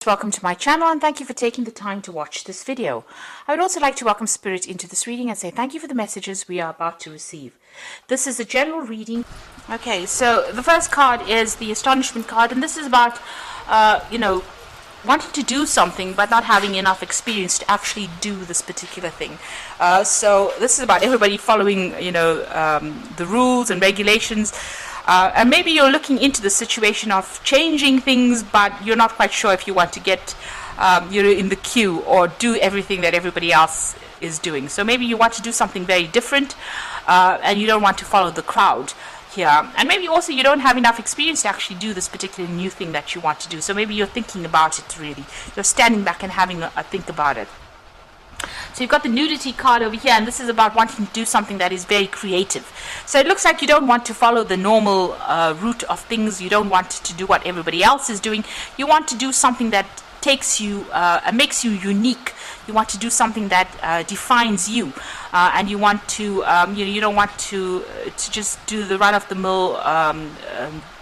Welcome to my channel and thank you for taking the time to watch this video. I would also like to welcome Spirit into this reading and say thank you for the messages we are about to receive. This is a general reading. Okay, so the first card is the Astonishment card, and this is about, wanting to do something but not having enough experience to actually do this particular thing. So this is about everybody following, the rules and regulations. And maybe you're looking into the situation of changing things, but you're not quite sure if you want to get in the queue or do everything that everybody else is doing. So maybe you want to do something very different, and you don't want to follow the crowd here. And maybe also you don't have enough experience to actually do this particular new thing that you want to do. So maybe you're thinking about it really. You're standing back and having a think about it. So you've got the nudity card over here, and this is about wanting to do something that is very creative. So it looks like you don't want to follow the normal route of things. You don't want to do what everybody else is doing. You want to do something that takes you and makes you unique. You want to do something that defines you, and you want to you don't want to just do the run-of-the-mill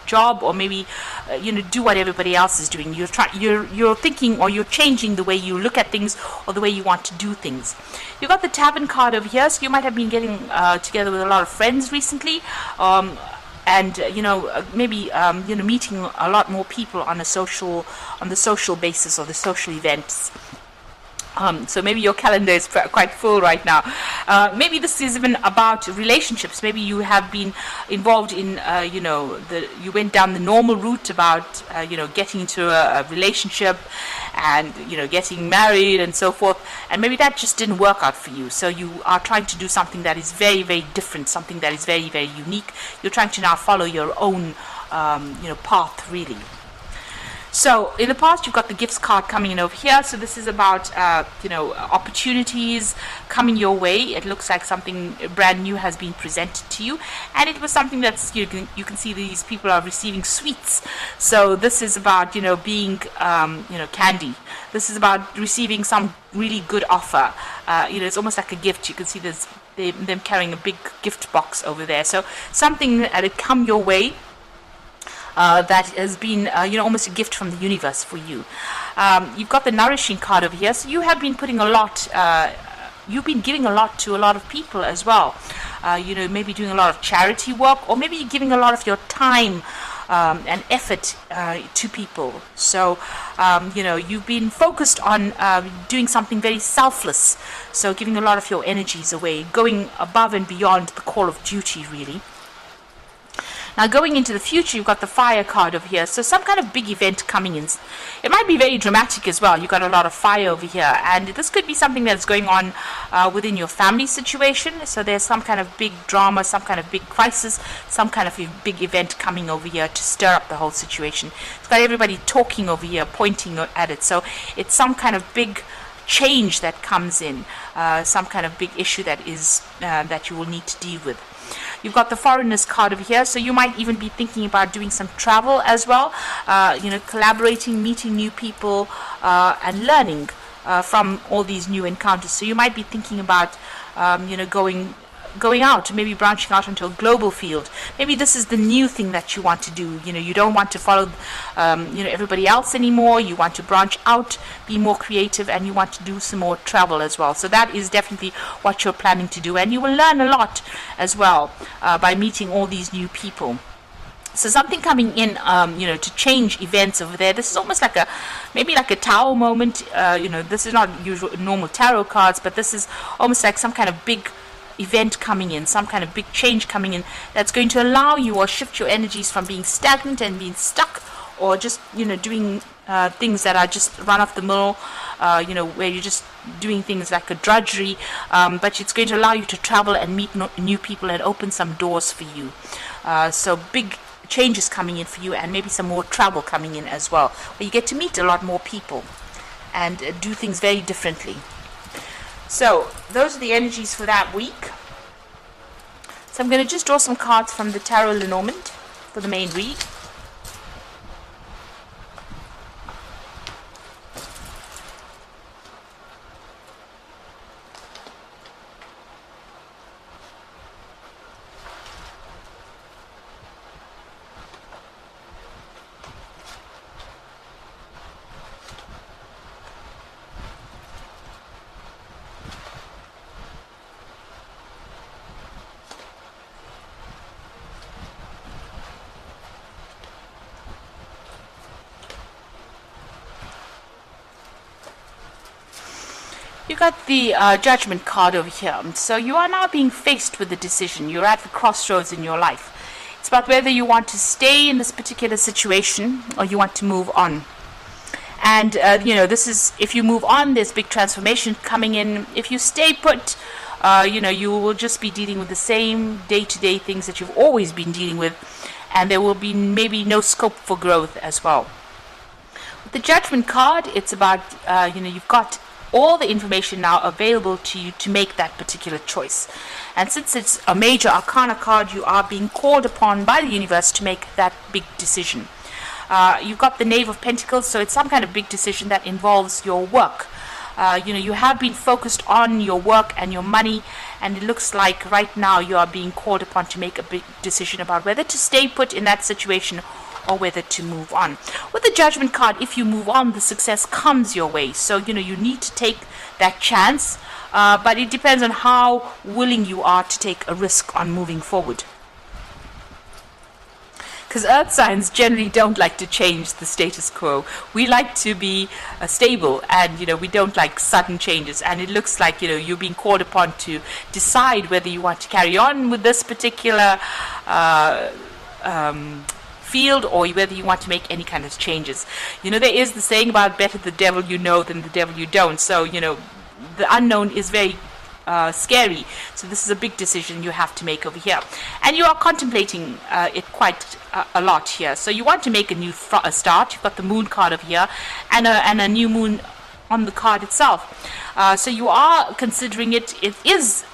job, or maybe do what everybody else is doing. You're thinking, or you're changing the way you look at things or the way you want to do things. You've got the Tavern card over here, so you might have been getting together with a lot of friends recently, and maybe meeting a lot more people on the social basis or the social events. So maybe your calendar is quite full right now. Maybe this is even about relationships. Maybe you have been involved in, you went down the normal route about, getting into a relationship and, getting married and so forth. And maybe that just didn't work out for you. So you are trying to do something that is very, very different, something that is very, very unique. You're trying to now follow your own, path, really. So in the past, you've got the gifts card coming in over here. So this is about, opportunities coming your way. It looks like something brand new has been presented to you. And it was something that's, you can see these people are receiving sweets. So this is about, being, candy. This is about receiving some really good offer. It's almost like a gift. You can see there's them carrying a big gift box over there. So something that had come your way. That has been, almost a gift from the universe for you. You've got the Nourishing card over here. So you have been putting a lot, you've been giving a lot to a lot of people as well. Maybe doing a lot of charity work, or maybe you're giving a lot of your time and effort to people. So, you've been focused on doing something very selfless. So giving a lot of your energies away, going above and beyond the call of duty, really. Now going into the future, you've got the Fire card over here. So some kind of big event coming in. It might be very dramatic as well. You've got a lot of fire over here. And this could be something that's going on within your family situation. So there's some kind of big drama, some kind of big crisis, some kind of big event coming over here to stir up the whole situation. It's got everybody talking over here, pointing at it. So it's some kind of big change that comes in, some kind of big issue that is that you will need to deal with. You've got the Foreigners card over here, so you might even be thinking about doing some travel as well, collaborating, meeting new people, and learning from all these new encounters. So you might be thinking about, going out, maybe branching out into a global field. Maybe this is the new thing that you want to do. You don't want to follow, everybody else anymore. You want to branch out, be more creative, and you want to do some more travel as well. So that is definitely what you're planning to do, and you will learn a lot as well by meeting all these new people. So something coming in, to change events over there. This is almost like maybe like a Tower moment. This is not usual normal tarot cards, but this is almost like some kind of big event coming in, some kind of big change coming in that's going to allow you or shift your energies from being stagnant and being stuck, or just doing things that are just run off the mill, where you're just doing things like a drudgery, but it's going to allow you to travel and meet new people and open some doors for you. So big changes coming in for you, and maybe some more travel coming in as well, where you get to meet a lot more people and do things very differently. So those are the energies for that week. So I'm going to just draw some cards from the Tarot Lenormand for the main read. You got the judgment card over here. So you are now being faced with a decision. You're at the crossroads in your life. It's about whether you want to stay in this particular situation or you want to move on. And, this is, if you move on, there's big transformation coming in. If you stay put, you will just be dealing with the same day-to-day things that you've always been dealing with. And there will be maybe no scope for growth as well. With the judgment card, it's about, you've got all the information now available to you to make that particular choice. And since it's a major arcana card, you are being called upon by the universe to make that big decision. You've got the Knave of Pentacles, so it's some kind of big decision that involves your work. You have been focused on your work and your money, and it looks like right now you are being called upon to make a big decision about whether to stay put in that situation or whether to move on. With the Judgment card, if you move on, the success comes your way. So, you need to take that chance, but it depends on how willing you are to take a risk on moving forward. Because earth signs generally don't like to change the status quo. We like to be stable, and we don't like sudden changes. And it looks like you're being called upon to decide whether you want to carry on with this particular field or whether you want to make any kind of changes. There is the saying about better the devil you know than the devil you don't. So the unknown is very scary. So this is a big decision you have to make over here, and you are contemplating it quite a lot here. So you want to make a new start. You've got the Moon card over here, and a new moon on the card itself. So you are considering it. It is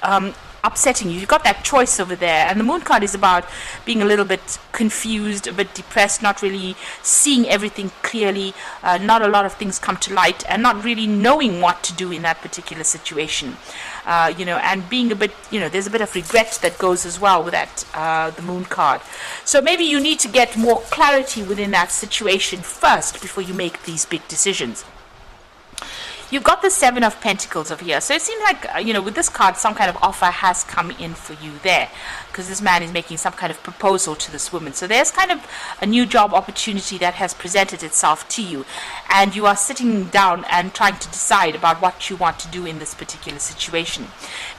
upsetting you. You've got that choice over there, and the Moon card is about being a little bit confused, a bit depressed, not really seeing everything clearly, not a lot of things come to light, and not really knowing what to do in that particular situation. And being a bit, there's a bit of regret that goes as well with that, the Moon card. So maybe you need to get more clarity within that situation first before you make these big decisions. You've got the Seven of Pentacles over here. So it seems like, with this card, some kind of offer has come in for you there, because this man is making some kind of proposal to this woman. So there's kind of a new job opportunity that has presented itself to you, and you are sitting down and trying to decide about what you want to do in this particular situation.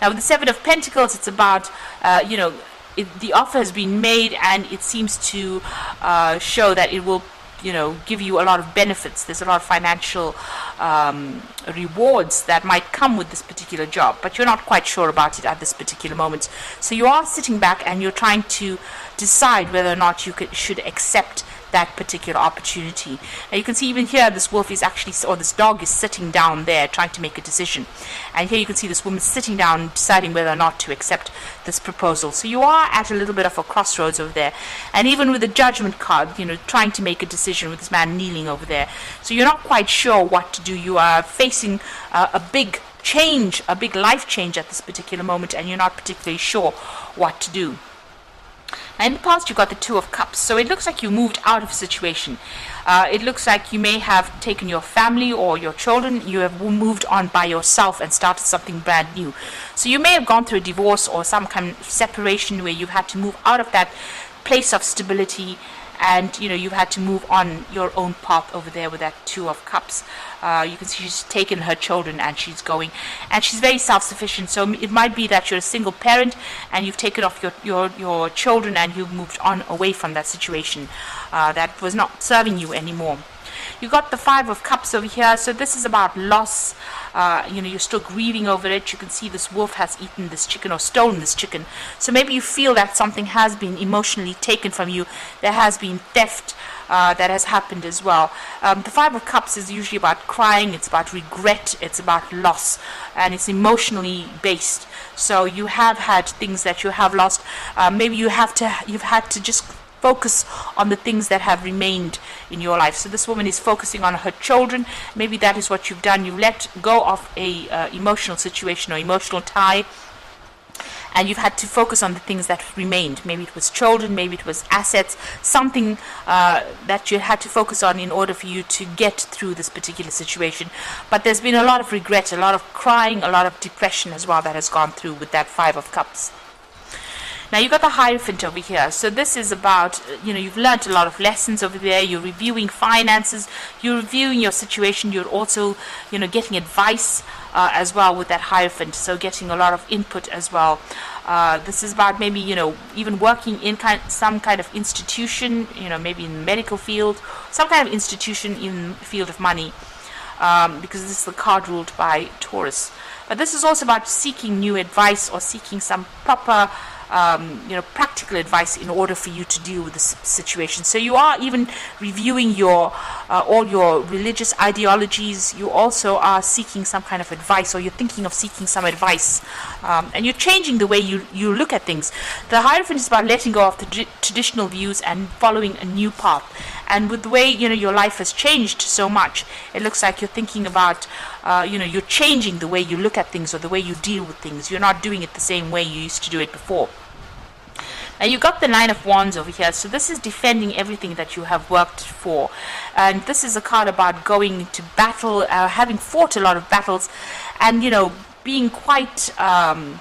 Now, with the Seven of Pentacles, it's about, the offer has been made, and it seems to show that it will give you a lot of benefits. There's a lot of financial rewards that might come with this particular job, but you're not quite sure about it at this particular moment. So you are sitting back and you're trying to decide whether or not you should accept that particular opportunity. Now you can see even here this wolf is actually, or this dog is sitting down there trying to make a decision, and here you can see this woman sitting down deciding whether or not to accept this proposal. So you are at a little bit of a crossroads over there, and even with the Judgment card, trying to make a decision with this man kneeling over there. So you're not quite sure what to do. You are facing a big change, a big life change at this particular moment, and you're not particularly sure what to do. Now in the past, you got the Two of Cups, so it looks like you moved out of a situation. It looks like you may have taken your family or your children, you have moved on by yourself and started something brand new. So you may have gone through a divorce or some kind of separation where you've had to move out of that place of stability, and you've had to move on your own path over there with that Two of Cups. You can see she's taken her children and she's going, and she's very self-sufficient. So it might be that you're a single parent and you've taken off your children and you've moved on away from that situation that was not serving you anymore. You got the Five of Cups over here, so this is about loss. You're still grieving over it. You can see this wolf has eaten this chicken or stolen this chicken. So maybe you feel that something has been emotionally taken from you. There has been theft that has happened as well. The Five of Cups is usually about crying. It's about regret. It's about loss, and it's emotionally based. So you have had things that you have lost. Maybe you've had to just focus on the things that have remained in your life. So this woman is focusing on her children. Maybe that is what you've done. You let go of a emotional situation or emotional tie, and you've had to focus on the things that remained. Maybe it was children, maybe it was assets, something that you had to focus on in order for you to get through this particular situation. But there's been a lot of regret, a lot of crying, a lot of depression as well that has gone through with that Five of Cups. Now you've got the Hierophant over here. So this is about, you've learned a lot of lessons over there. You're reviewing finances. You're reviewing your situation. You're also, getting advice as well with that Hierophant, so getting a lot of input as well. This is about maybe, even working in some kind of institution, maybe in the medical field, some kind of institution in the field of money, because this is the card ruled by Taurus. But this is also about seeking new advice or seeking some proper practical advice in order for you to deal with this situation. So you are even reviewing your all your religious ideologies. You also are seeking some kind of advice, or you're thinking of seeking some advice, and you're changing the way you look at things. The Hierophant is about letting go of the traditional views and following a new path. And with the way your life has changed so much, it looks like you're thinking about you're changing the way you look at things or the way you deal with things. You're not doing it the same way you used to do it before. Now you got the Nine of Wands over here, so this is defending everything that you have worked for, and this is a card about going to battle, having fought a lot of battles, and being quite worn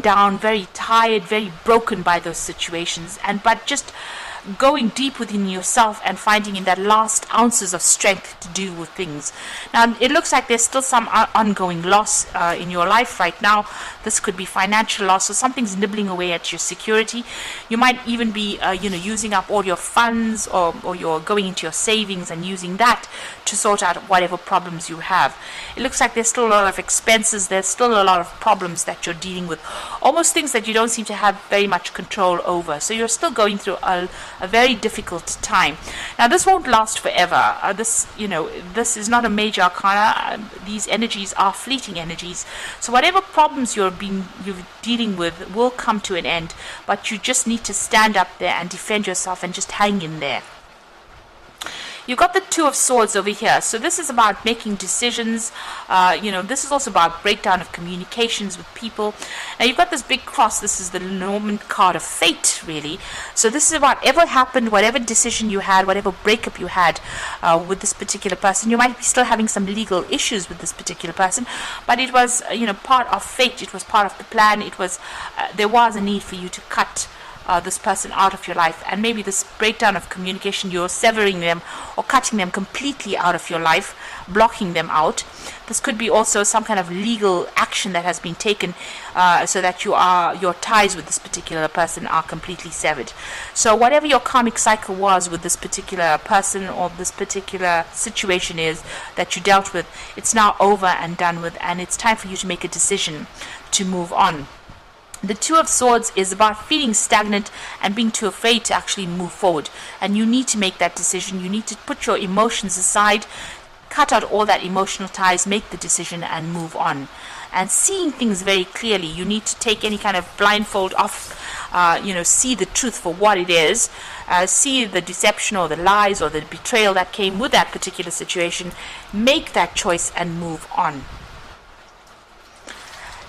down, very tired, very broken by those situations, but just going deep within yourself and finding in that last ounces of strength to deal with things. Now it looks like there's still some ongoing loss in your life right now. This could be financial loss, or something's nibbling away at your security. You might even be using up all your funds, or you're going into your savings and using that to sort out whatever problems you have. It looks like there's still a lot of expenses, there's still a lot of problems that you're dealing with, almost things that you don't seem to have very much control over. So you're still going through a very difficult time. Now this won't last forever. This is not a major arcana. These energies are fleeting energies. So whatever problems you're dealing with will come to an end, but you just need to stand up there and defend yourself and just hang in there. You've got the Two of Swords over here. So this is about making decisions. This is also about breakdown of communications with people. Now you've got this big cross. This is the Norman card of fate, really. So this is about whatever happened, whatever decision you had, whatever breakup you had with this particular person. You might be still having some legal issues with this particular person, but it was, part of fate. It was part of the plan. It was, there was a need for you to cut this person out of your life, and maybe this breakdown of communication, you're severing them or cutting them completely out of your life, blocking them out. This could be also some kind of legal action that has been taken so that your ties with this particular person are completely severed. So whatever your karmic cycle was with this particular person or this particular situation is that you dealt with, it's now over and done with, and it's time for you to make a decision to move on. The Two of Swords is about feeling stagnant and being too afraid to actually move forward. And you need to make that decision. You need to put your emotions aside, cut out all that emotional ties, make the decision and move on. And seeing things very clearly, you need to take any kind of blindfold off, see the truth for what it is, see the deception or the lies or the betrayal that came with that particular situation, make that choice and move on.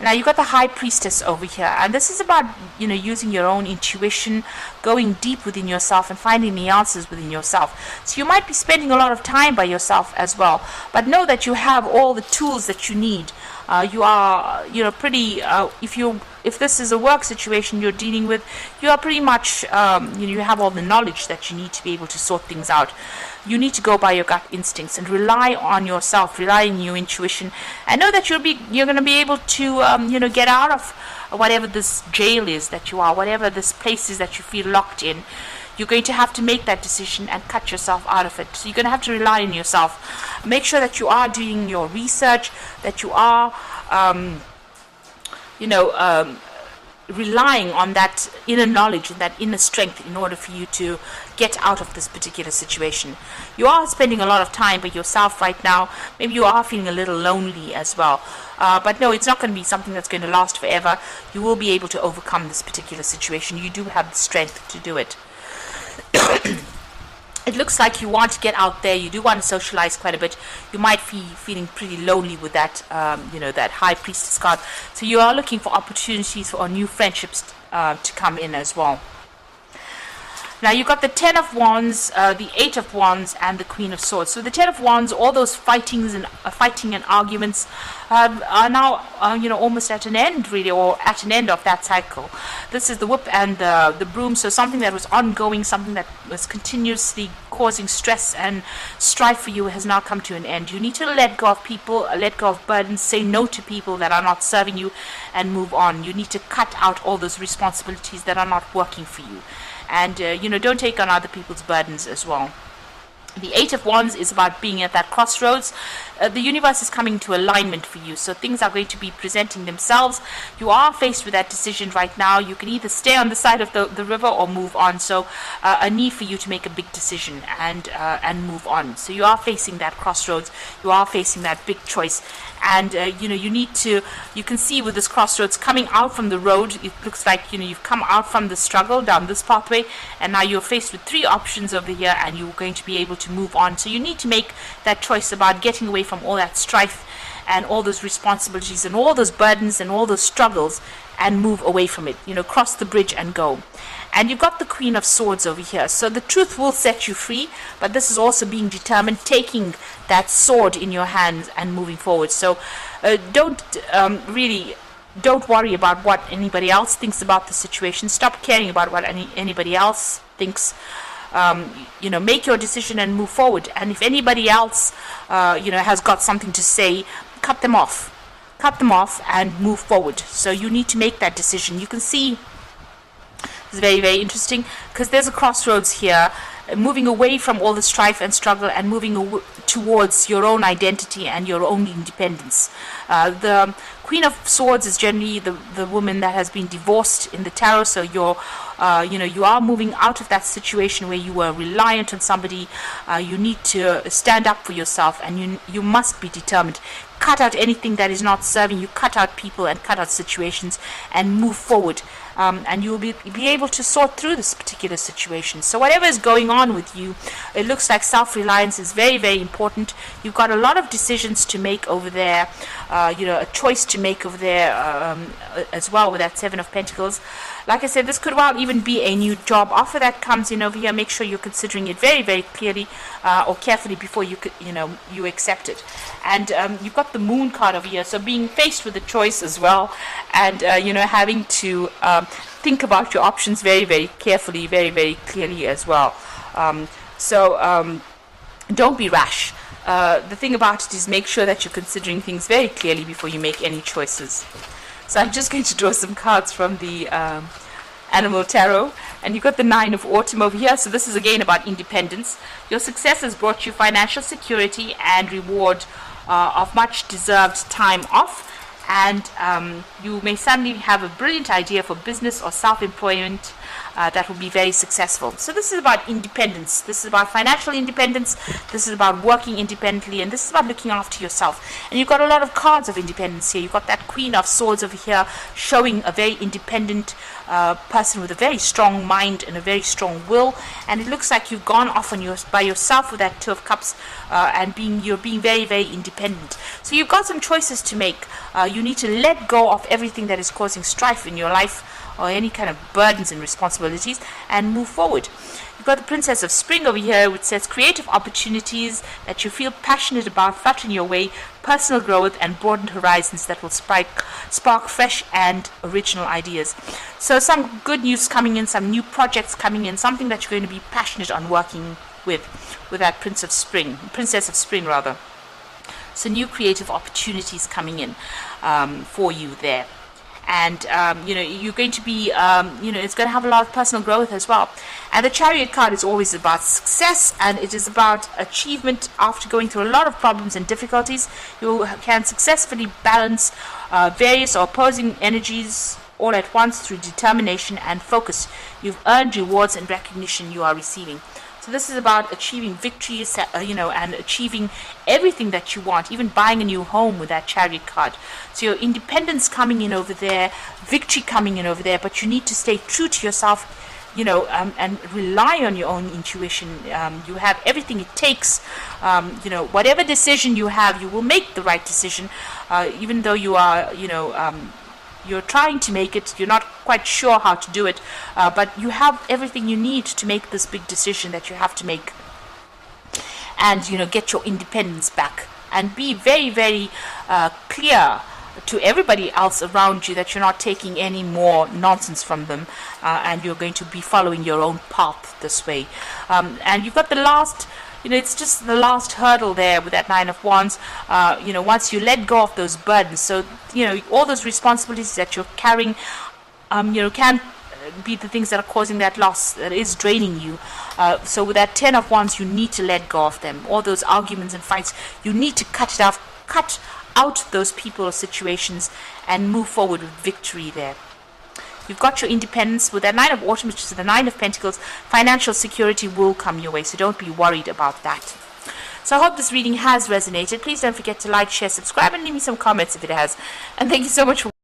Now you've got the High Priestess over here, and this is about using your own intuition, going deep within yourself and finding the answers within yourself. So you might be spending a lot of time by yourself as well, but know that you have all the tools that you need. You are pretty if this is a work situation you're dealing with, you are pretty much you have all the knowledge that you need to be able to sort things out. You need to go by your gut instincts and rely on yourself, rely on your intuition, and know that you're going to be able to get out of whatever this jail is that you are, whatever this place is that you feel locked in. You're going to have to make that decision and cut yourself out of it. So you're going to have to rely on yourself. Make sure that you are doing your research, that you are relying on that inner knowledge and that inner strength in order for you to get out of this particular situation. You are spending a lot of time by yourself right now. Maybe you are feeling a little lonely as well. But no, it's not going to be something that's going to last forever. You will be able to overcome this particular situation. You do have the strength to do it. It looks like you want to get out there. You do want to socialize quite a bit. You might be feeling pretty lonely with that, that High Priestess card. So you are looking for opportunities for new friendships to come in as well. Now you've got the Ten of Wands, the Eight of Wands, and the Queen of Swords. So the Ten of Wands, all those fighting and arguments are now, almost at an end, really, or at an end of that cycle. This is the whip and the broom. So something that was ongoing, something that was continuously causing stress and strife for you has now come to an end. You need to let go of people, let go of burdens, say no to people that are not serving you, and move on. You need to cut out all those responsibilities that are not working for you. And, don't take on other people's burdens as well. The Eight of Wands is about being at that crossroads. The universe is coming to alignment for you, so things are going to be presenting themselves. You are faced with that decision right now. You can either stay on the side of the river or move on. So a need for you to make a big decision and move on. So you are facing that crossroads. You are facing that big choice. And, you can see with this crossroads coming out from the road, it looks like, you've come out from the struggle down this pathway, and now you're faced with three options over here, and you're going to be able to move on. So you need to make that choice about getting away from all that strife and all those responsibilities and all those burdens and all those struggles, and move away from it, cross the bridge and go. And you've got the Queen of Swords over here. So the truth will set you free, but this is also being determined, taking that sword in your hands and moving forward. So don't worry about what anybody else thinks about the situation. Stop caring about what anybody else thinks. Make your decision and move forward. And if anybody else, has got something to say, cut them off and move forward. So you need to make that decision. You can see it's very, very interesting because there's a crossroads here, moving away from all the strife and struggle and moving towards your own identity and your own independence. The Queen of Swords is generally the woman that has been divorced in the tarot, so you are moving out of that situation where you were reliant on somebody. You need to stand up for yourself, and you must be determined. Cut out anything that is not serving you, cut out people and cut out situations, and move forward. And you will be able to sort through this particular situation. So whatever is going on with you, it looks like self-reliance is very, very important. You've got a lot of decisions to make over there, a choice to make over there as well with that Seven of Pentacles. Like I said, this could well even be a new job offer that comes in over here. Make sure you're considering it very, very clearly or carefully before you accept it. And you've got the Moon card over here, so being faced with a choice as well, and having to think about your options very, very carefully, very, very clearly as well. Don't be rash. The thing about it is make sure that you're considering things very clearly before you make any choices. So I'm just going to draw some cards from the Animal Tarot. And you've got the Nine of Autumn over here. So this is again about independence. Your success has brought you financial security and reward of much deserved time off. And you may suddenly have a brilliant idea for business or self-employment that will be very successful. So this is about independence. This is about financial independence. This is about working independently, and this is about looking after yourself. And you've got a lot of cards of independence here. You've got that Queen of Swords over here, showing a very independent person with a very strong mind and a very strong will. And it looks like you've gone off by yourself with that Two of Cups, and you're being very, very independent. So you've got some choices to make. You need to let go of everything that is causing strife in your life, or any kind of burdens and responsibilities, and move forward. You've got the Princess of Spring over here, which says creative opportunities that you feel passionate about fluttering your way, personal growth and broadened horizons that will spark fresh and original ideas. So some good news coming in, some new projects coming in, something that you're going to be passionate on working with that Princess of Spring rather. So new creative opportunities coming in for you there. And you're going to be it's going to have a lot of personal growth as well. And the Chariot card is always about success, and it is about achievement. After going through a lot of problems and difficulties, you can successfully balance various or opposing energies all at once through determination and focus. You've earned rewards and recognition you are receiving. So this is about achieving victories, and achieving everything that you want, even buying a new home with that Chariot card. So your independence coming in over there, victory coming in over there, but you need to stay true to yourself, and rely on your own intuition. You have everything it takes. Whatever decision you have, you will make the right decision, even though you are, you're trying to make it, you're not quite sure how to do it, but you have everything you need to make this big decision that you have to make, and get your independence back, and be very, very clear to everybody else around you that you're not taking any more nonsense from them, and you're going to be following your own path this way. And you've got the last, it's just the last hurdle there with that Nine of Wands. Once you let go of those burdens, so all those responsibilities that you're carrying, can be the things that are causing that loss, that is draining you. So with that Ten of Wands, you need to let go of them. All those arguments and fights, you need to cut out those people or situations and move forward with victory there. You've got your independence with that Nine of Autumn, which is the Nine of Pentacles. Financial security will come your way, so don't be worried about that. So I hope this reading has resonated. Please don't forget to like, share, subscribe, and leave me some comments if it has. And thank you so much for